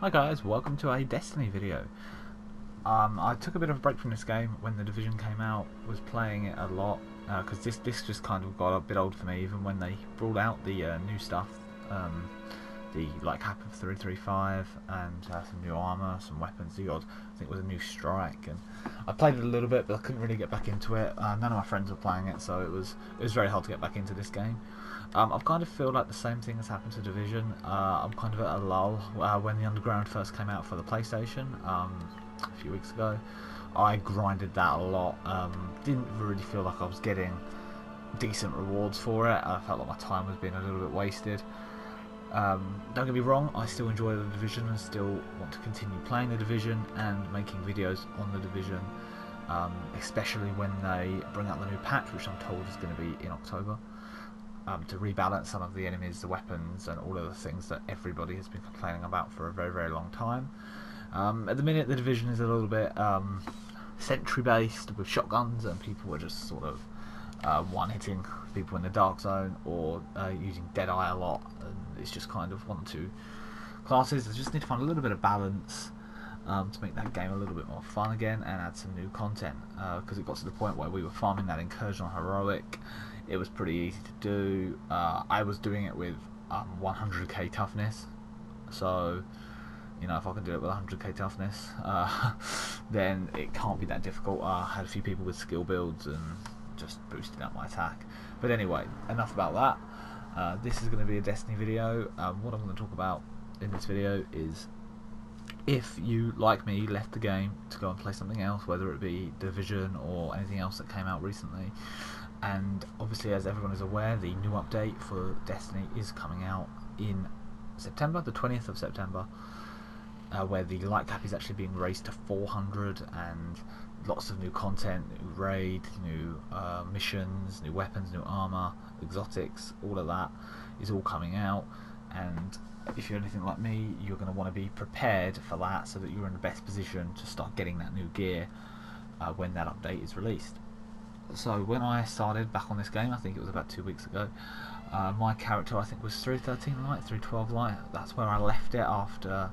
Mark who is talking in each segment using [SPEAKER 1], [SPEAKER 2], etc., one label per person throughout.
[SPEAKER 1] Hi guys, welcome to a Destiny video. I took a bit of a break from this game when The Division came out, was playing it a lot, because this just kind of got a bit old for me, even when they brought out the new stuff, the cap of 335 and some new armour, some weapons, the odd, I think it was a new strike, and I played it a little bit but I couldn't really get back into it. None of my friends were playing it, so it was very hard to get back into this game. I kind of feel like the same thing has happened to Division. I'm kind of at a lull. When the Underground first came out for the PlayStation a few weeks ago, I grinded that a lot. Didn't really feel like I was getting decent rewards for it. I felt like my time was being a little bit wasted. Don't get me wrong, I still enjoy the Division and still want to continue playing the Division and making videos on the Division, especially when they bring out the new patch, which I'm told is going to be in October. To rebalance some of the enemies, the weapons, and all of the things that everybody has been complaining about for a very, very long time. At the minute, the Division is a little bit sentry-based with shotguns, and people are just sort of one-hitting people in the dark zone or using Deadeye a lot. And it's just kind of 1 or 2 classes. I just need to find a little bit of balance to make that game a little bit more fun again and add some new content, because it got to the point where we were farming that incursion on heroic. It was pretty easy to do. I was doing it with 100k toughness, so if I can do it with 100k toughness, then it can't be that difficult. I had a few people with skill builds and just boosting up my attack. But anyway, enough about that. This is going to be a Destiny video. What I'm going to talk about in this video is, if you, like me, left the game to go and play something else, whether it be Division or anything else that came out recently, and obviously, as everyone is aware, the new update for Destiny is coming out in September, the 20th of September, where the light cap is actually being raised to 400, and lots of new content, new raid, new missions, new weapons, new armour, exotics, all of that is all coming out. And if you're anything like me, you're going to want to be prepared for that, so that you're in the best position to start getting that new gear when that update is released. So when I started back on this game, I think it was about 2 weeks ago, my character I think was 313 light, 312 light. That's where I left it after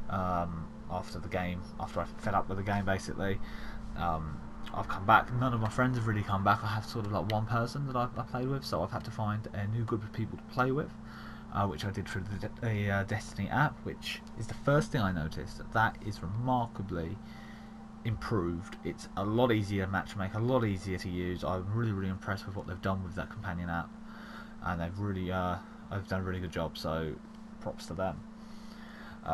[SPEAKER 1] the game, after I fed up with the game basically. I've come back. None of my friends have really come back. I have sort of like one person that I played with, so I've had to find a new group of people to play with, which I did through the Destiny app, which is the first thing I noticed. That is remarkably improved. It's a lot easier to matchmake, a lot easier to use. I'm really, really impressed with what they've done with that companion app, and they've really I've done a really good job, so props to them.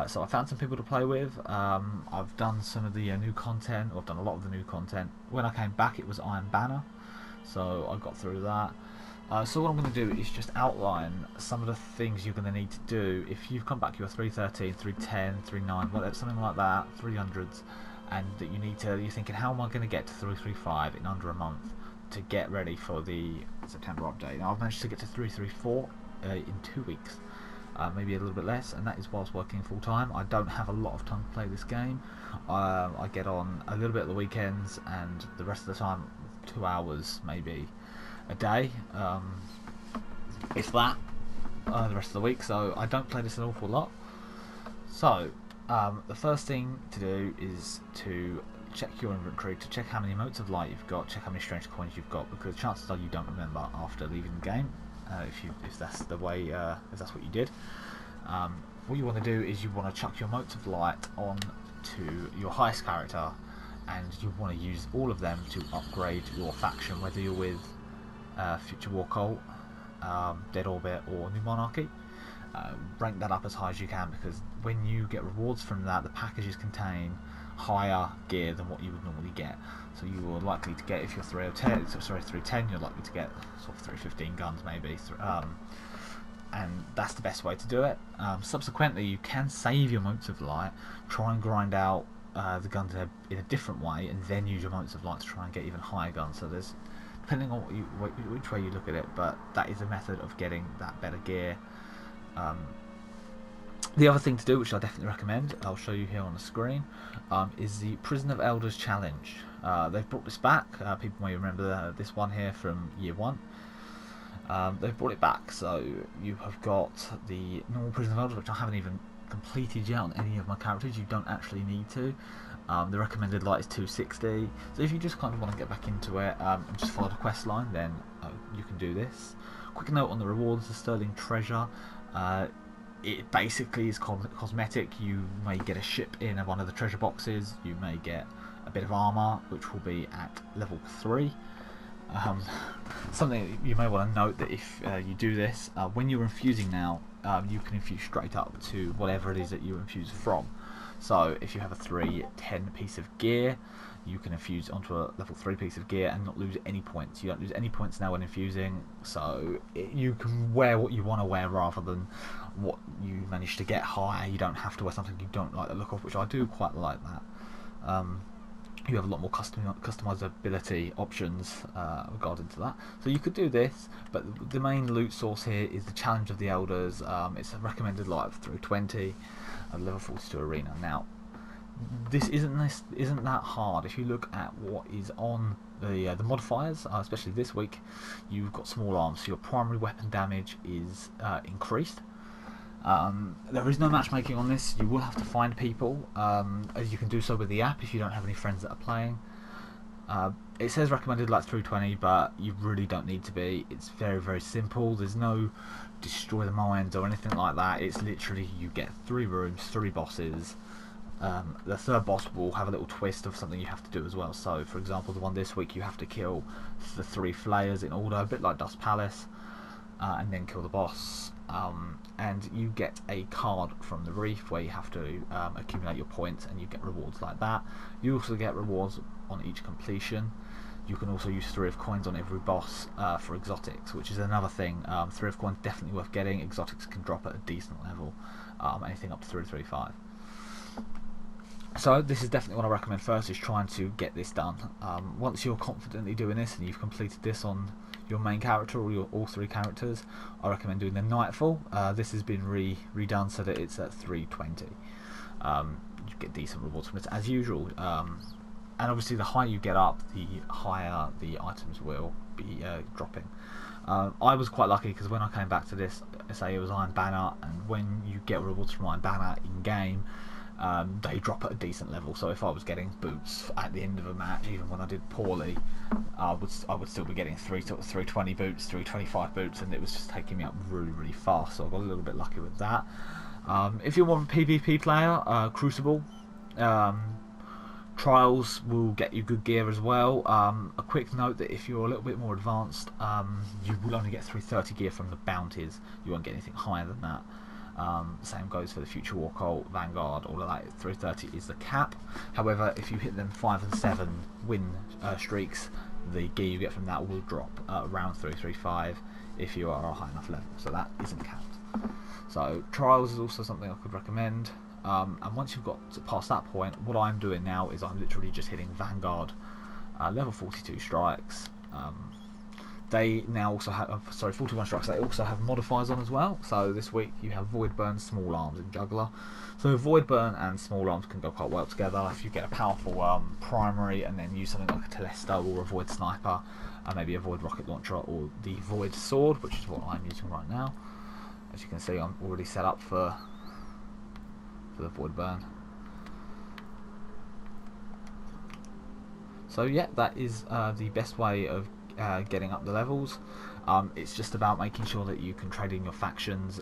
[SPEAKER 1] So I found some people to play with. I've done some of the new content, or I've done a lot of the new content. When I came back, it was Iron Banner, so I got through that. So what I'm going to do is just outline some of the things you're going to need to do if you've come back. You're 313, 310, 39, whatever, something like that, 300s, and that you're thinking, how am I going to get to 335 in under a month to get ready for the September update? Now I've managed to get to 334 in 2 weeks. Maybe a little bit less, and that is whilst working full time. I don't have a lot of time to play this game. I get on a little bit at the weekends, and the rest of the time 2 hours maybe a day, if that, the rest of the week, so I don't play this an awful lot. So the first thing to do is to check your inventory, to check how many motes of light you've got, check how many strange coins you've got, because chances are you don't remember after leaving the game. If that's the way, if that's what you did, what you want to do is you want to chuck your motes of light on to your highest character, and you want to use all of them to upgrade your faction, whether you're with Future War Cult, Dead Orbit, or New Monarchy. Rank that up as high as you can, because when you get rewards from that, the packages contain higher gear than what you would normally get. So you are likely to get, if you're 310, you're likely to get sort of 315 guns maybe, and that's the best way to do it. Subsequently, you can save your motes of light, try and grind out the guns in a different way, and then use your motes of light to try and get even higher guns. So there's, depending on which way you look at it, but that is a method of getting that better gear. The other thing to do, which I definitely recommend, I'll show you here on the screen, is the Prison of Elders challenge. They've brought this back. People may remember this one here from year 1. They've brought it back, so you have got the normal Prison of Elders, which I haven't even completed yet on any of my characters. You don't actually need to. The recommended light is 260, so if you just kind of want to get back into it and just follow the quest line, then you can do this. Quick note on the rewards: the Sterling Treasure. It basically is cosmetic. You may get a ship in one of the treasure boxes. You may get a bit of armor, which will be at level 3. Something you may want to note that if you do this, when you're infusing now, you can infuse straight up to whatever it is that you infuse from. So if you have a 310 piece of gear, you can infuse onto a level 3 piece of gear and not lose any points. You don't lose any points now when infusing, so you can wear what you want to wear rather than what you manage to get higher. You don't have to wear something you don't like the look of, which I do quite like that. You have a lot more customizability options regarding to that. So you could do this, but the main loot source here is the Challenge of the Elders. It's a recommended light of 320, level 42 arena. Now, this isn't that hard. If you look at what is on the modifiers, especially this week, you've got small arms, so your primary weapon damage is increased. There is no matchmaking on this. You will have to find people, as you can do so with the app if you don't have any friends that are playing. It says recommended like 320, but you really don't need to be. It's very, very simple. There's no destroy the mines or anything like that. It's literally you get 3 rooms, 3 bosses. The third boss will have a little twist of something you have to do as well. So, for example, the one this week, you have to kill the 3 flayers in order, a bit like Dust Palace, and then kill the boss. And you get a card from the reef where you have to accumulate your points, and you get rewards like that. You also get rewards on each completion. You can also use 3 of coins on every boss for exotics, which is another thing. 3 of coins definitely worth getting. Exotics can drop at a decent level, anything up to 335. So this is definitely what I recommend first, is trying to get this done. Once you're confidently doing this and you've completed this on your main character or all 3 characters, I recommend doing the Nightfall. This has been redone so that it's at 320. You get decent rewards from it as usual. And obviously the higher you get up, the higher the items will be dropping. I was quite lucky because when I came back to this, say it was Iron Banner, and when you get rewards from Iron Banner in game, they drop at a decent level. So if I was getting boots at the end of a match, even when I did poorly, I would still be getting 320 boots, 325 boots, and it was just taking me up really, really fast. So I got a little bit lucky with that. If you're more of a PvP player, Crucible, Trials will get you good gear as well. A quick note that if you're a little bit more advanced, you will only get 330 gear from the bounties. You won't get anything higher than that. Same goes for the Future War Cult, Vanguard, all of that. 330 is the cap. However, if you hit them 5 and 7 win streaks, the gear you get from that will drop around 335 if you are a high enough level. So that isn't capped. So Trials is also something I could recommend. And once you've got past that point, what I'm doing now is I'm literally just hitting Vanguard, level 42 strikes. They now also have, 41 strikes, they also have modifiers on as well. So this week you have Void Burn, Small Arms and Juggler. So Void Burn and Small Arms can go quite well together. If you get a powerful primary and then use something like a Telesto or a Void Sniper, and maybe a Void Rocket Launcher or the Void Sword, which is what I'm using right now. As you can see, I'm already set up for the Void Burn. So yeah, that is the best way of getting up the levels. It's just about making sure that you can trade in your factions,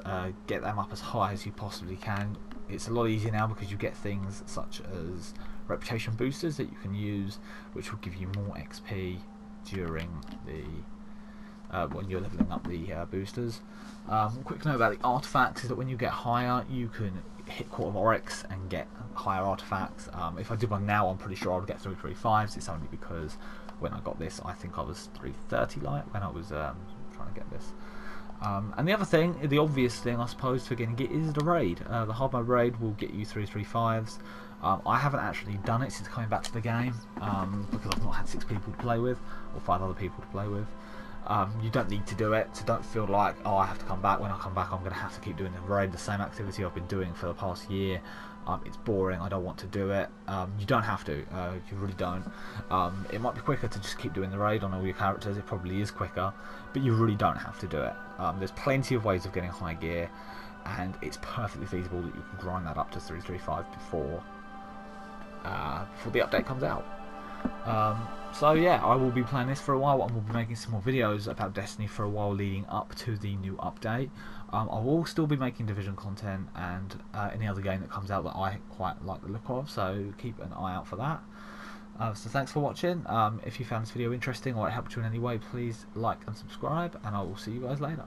[SPEAKER 1] get them up as high as you possibly can. It's a lot easier now because you get things such as reputation boosters that you can use, which will give you more XP during the when you're leveling up the boosters. Quick note about the artifacts is that when you get higher, you can hit Court of Oryx and get higher artifacts. If I did one now, I'm pretty sure I would get 335s. It's only because when I got this, I think I was 330 light when I was trying to get this. And the other thing, the obvious thing I suppose for getting it is the raid. The hard mode raid will get you 335s. I haven't actually done it since coming back to the game because I've not had 6 people to play with or 5 other people to play with. You don't need to do it, so don't feel like, oh, I have to come back. When I come back, I'm going to have to keep doing the raid, the same activity I've been doing for the past year. It's boring, I don't want to do it. You don't have to, you really don't. It might be quicker to just keep doing the raid on all your characters, it probably is quicker, but you really don't have to do it. There's plenty of ways of getting high gear, and it's perfectly feasible that you can grind that up to 335 before the update comes out. So yeah, I will be playing this for a while, and we'll be making some more videos about Destiny for a while leading up to the new update. I will still be making Division content and any other game that comes out that I quite like the look of, so keep an eye out for that. So thanks for watching. If you found this video interesting or it helped you in any way, please like and subscribe, and I will see you guys later.